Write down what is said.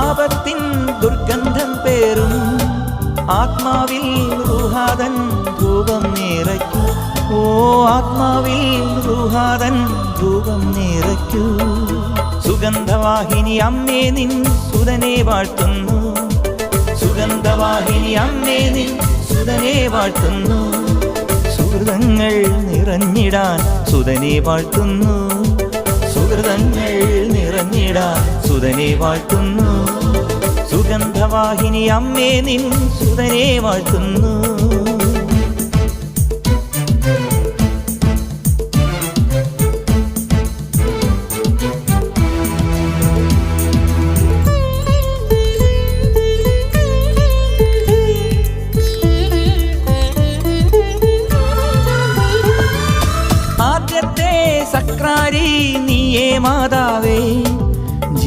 പാപത്തിൻ ദുർഗന്ധം പേറും ആത്മാവിൽ റൂഹാതൻ ധൂപം നിറയ്ക്കൂ. ഓ ആത്മാവിൽ റൂഹാതൻ ധൂപം നിറയ്ക്കൂ. സുഗന്ധവാഹിനി അമ്മേ നിൻ സുതനെ വാഴ്ത്തുന്നു. സുഗന്ധവാഹിനി അമ്മേ നിൻ സുതനെ വാഴ്ത്തുന്നു. സുഹൃതങ്ങൾ നിറഞ്ഞിടാൻ സുതനെ വാഴ്ത്തുന്നു. സുഹൃതങ്ങൾ നിറഞ്ഞിടാൻ സുതനെ വാഴ്ത്തുന്നു. സുഗന്ധവാഹിനി അമ്മേ നിൻ സുതനെ വാഴ്ത്തുന്നു. സക്രാരി നീയേ മാതാവേ,